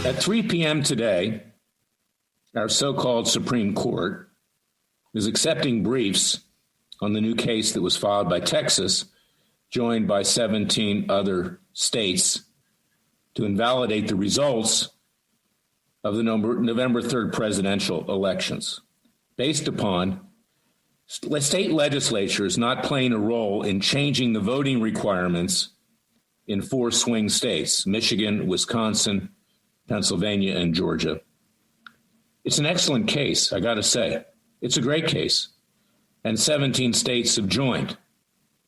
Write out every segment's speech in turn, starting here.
At 3 p.m. today, our so-called Supreme Court is accepting briefs on the new case that was filed by Texas, joined by 17 other states, to invalidate the results of the November 3rd presidential elections, based upon state legislatures not playing a role in changing the voting requirements in 4 swing states: Michigan, Wisconsin, Pennsylvania, and Georgia. It's an excellent case, I got to say. It's a great case. And 17 states have joined.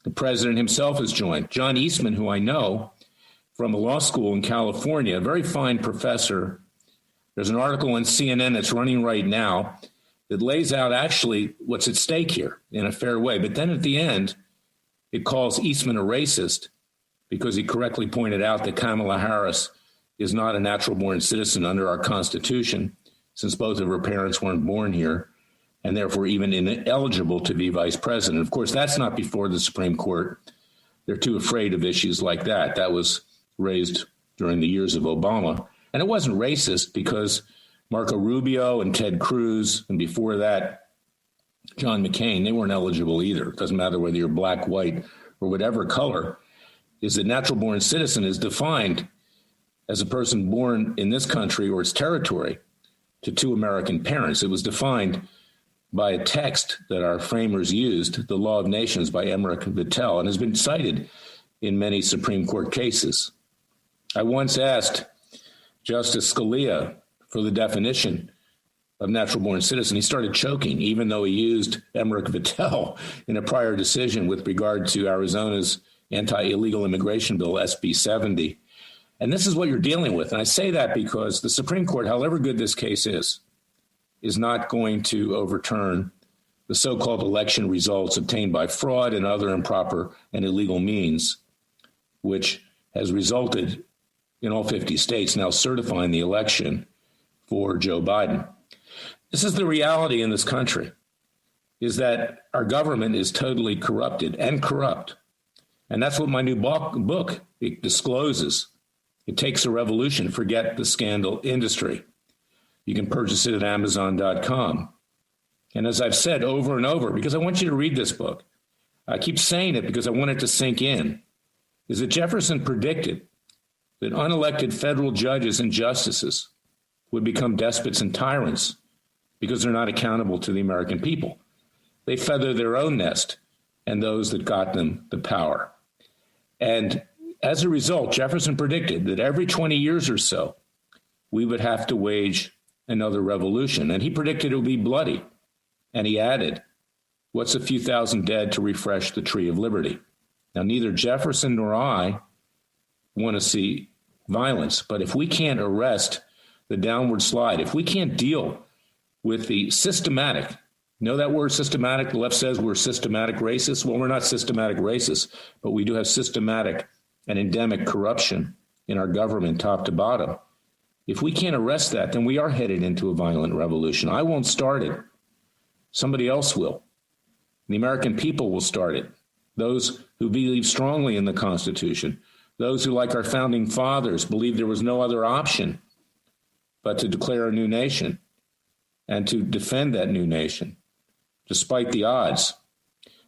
The president himself has joined. John Eastman, who I know from a law school in California, a very fine professor. There's an article on CNN that's running right now that lays out actually what's at stake here in a fair way. But then at the end, it calls Eastman a racist because he correctly pointed out that Kamala Harris is not a natural-born citizen under our Constitution, since both of her parents weren't born here, and therefore even ineligible to be vice president. Of course, that's not before the Supreme Court. They're too afraid of issues like that. That was raised during the years of Obama. And it wasn't racist because Marco Rubio and Ted Cruz, and before that, John McCain, they weren't eligible either. It doesn't matter whether you're black, white, or whatever color. Is a natural-born citizen is defined as a person born in this country or its territory to 2 American parents. It was defined by a text that our framers used, the Law of Nations by Emmerich Vattel, and has been cited in many Supreme Court cases. I once asked Justice Scalia for the definition of natural-born citizen. He started choking, even though he used Emmerich Vattel in a prior decision with regard to Arizona's anti-illegal immigration bill, SB 70. And this is what you're dealing with. And I say that because the Supreme Court, however good this case is not going to overturn the so-called election results obtained by fraud and other improper and illegal means, which has resulted in all 50 states now certifying the election for Joe Biden. This is the reality in this country, is that our government is totally corrupted and corrupt. And that's what my new book discloses. It takes a revolution. Forget the scandal industry. You can purchase it at Amazon.com. And as I've said over and over, because I want you to read this book, I keep saying it because I want it to sink in, is that Jefferson predicted that unelected federal judges and justices would become despots and tyrants because they're not accountable to the American people. They feather their own nest and those that got them the power. And as a result, Jefferson predicted that every 20 years or so, we would have to wage another revolution. And he predicted it would be bloody. And he added, what's a few thousand dead to refresh the tree of liberty? Now, neither Jefferson nor I want to see violence. But if we can't arrest the downward slide, if we can't deal with the systematic, know that word systematic? The left says we're systematic racists. Well, we're not systematic racists, but we do have systematic and endemic corruption in our government, top to bottom. If we can't arrest that, then we are headed into a violent revolution. I won't start it. Somebody else will. The American people will start it. Those who believe strongly in the Constitution, those who, like our founding fathers, believed there was no other option but to declare a new nation and to defend that new nation, despite the odds.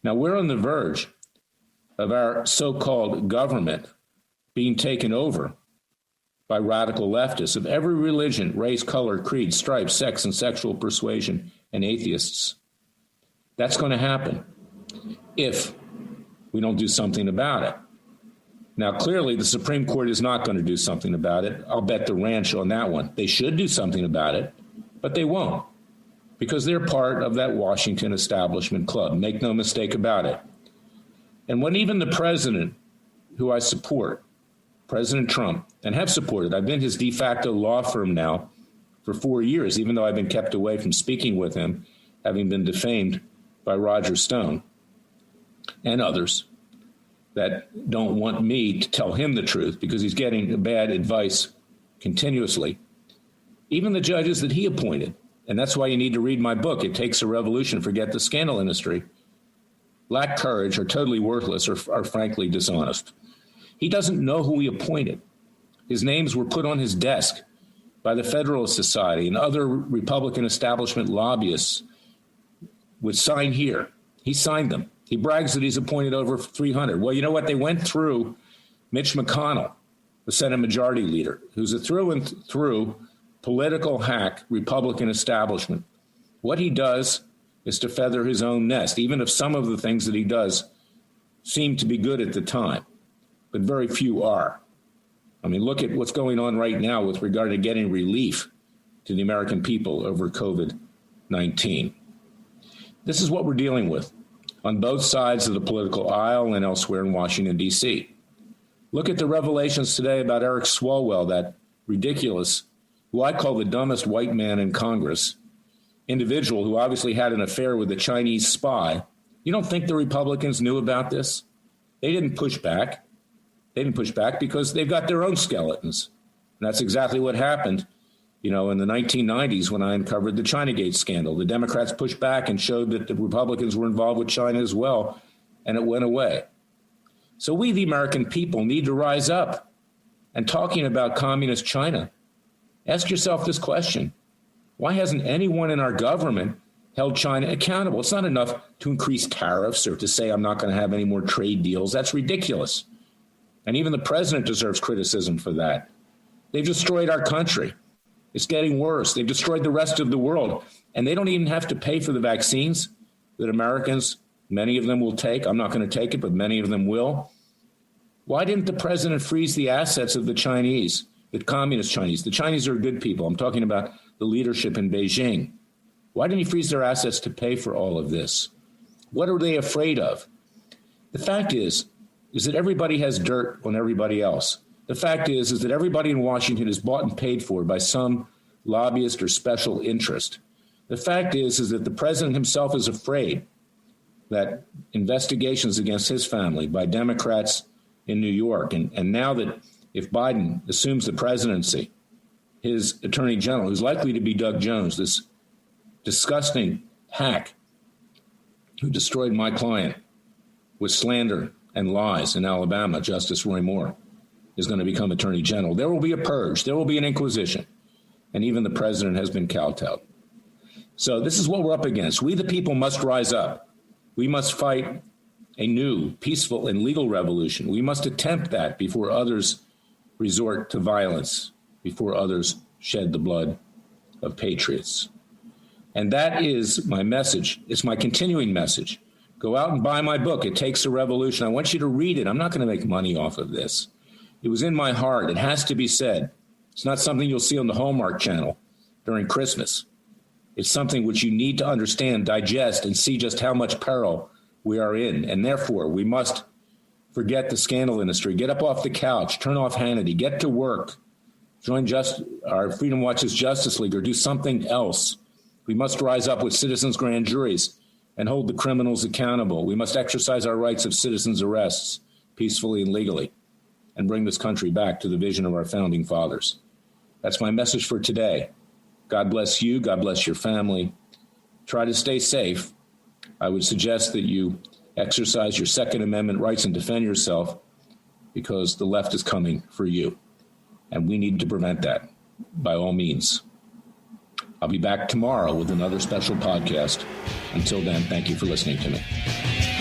Now, we're on the verge of our so-called government being taken over by radical leftists of every religion, race, color, creed, stripe, sex, and sexual persuasion, and atheists. That's going to happen if we don't do something about it. Now, clearly, the Supreme Court is not going to do something about it. I'll bet the ranch on that one. They should do something about it, but they won't, because they're part of that Washington establishment club. Make no mistake about it. And when even the president, who I support, President Trump, and have supported, I've been his de facto law firm now for 4 years, even though I've been kept away from speaking with him, having been defamed by Roger Stone and others that don't want me to tell him the truth because he's getting bad advice continuously. Even the judges that he appointed, and that's why you need to read my book, It Takes a Revolution, Forget the Scandal Industry, lack courage, are totally worthless, or are frankly dishonest. He doesn't know who he appointed. His names were put on his desk by the Federalist Society and other Republican establishment lobbyists would sign here. He signed them. He brags that he's appointed over 300. Well, you know what? They went through Mitch McConnell, the Senate Majority Leader, who's a through and through political hack Republican establishment. What he does is to feather his own nest, even if some of the things that he does seem to be good at the time, but very few are. I mean, look at what's going on right now with regard to getting relief to the American people over COVID-19. This is what we're dealing with on both sides of the political aisle and elsewhere in Washington, D.C. Look at the revelations today about Eric Swalwell, that ridiculous, who I call the dumbest white man in Congress, individual who obviously had an affair with a Chinese spy. You don't think the Republicans knew about this? They didn't push back. They didn't push back because they've got their own skeletons. And that's exactly what happened, in the 1990s when I uncovered the Chinagate scandal. The Democrats pushed back and showed that the Republicans were involved with China as well, and it went away. So we, the American people, need to rise up. And talking about communist China, ask yourself this question. Why hasn't anyone in our government held China accountable? It's not enough to increase tariffs or to say I'm not going to have any more trade deals. That's ridiculous. And even the president deserves criticism for that. They've destroyed our country. It's getting worse. They've destroyed the rest of the world. And they don't even have to pay for the vaccines that Americans, many of them will take. I'm not going to take it, but many of them will. Why didn't the president freeze the assets of the Chinese, the communist Chinese? The Chinese are good people. I'm talking about the leadership in Beijing. Why didn't he freeze their assets to pay for all of this? What are they afraid of? The fact is that everybody has dirt on everybody else. The fact is that everybody in Washington is bought and paid for by some lobbyist or special interest. The fact is that the president himself is afraid that investigations against his family by Democrats in New York, and now that if Biden assumes the presidency, his attorney general, who's likely to be Doug Jones, this disgusting hack who destroyed my client with slander and lies in Alabama, Justice Roy Moore, is going to become attorney general. There will be a purge. There will be an inquisition. And even the president has been kowtowed. So this is what we're up against. We, the people, must rise up. We must fight a new, peaceful, and legal revolution. We must attempt that before others resort to violence, before others shed the blood of patriots. And that is my message. It's my continuing message. Go out and buy my book, It Takes a Revolution. I want you to read it. I'm not going to make money off of this. It was in my heart. It has to be said. It's not something you'll see on the Hallmark Channel during Christmas. It's something which you need to understand, digest, and see just how much peril we are in. And therefore, we must forget the scandal industry. Get up off the couch. Turn off Hannity. Get to work. Join our Freedom Watch's Justice League or do something else. We must rise up with citizens' grand juries and hold the criminals accountable. We must exercise our rights of citizens' arrests peacefully and legally and bring this country back to the vision of our founding fathers. That's my message for today. God bless you. God bless your family. Try to stay safe. I would suggest that you exercise your Second Amendment rights and defend yourself because the left is coming for you. And we need to prevent that by all means. I'll be back tomorrow with another special podcast. Until then, thank you for listening to me.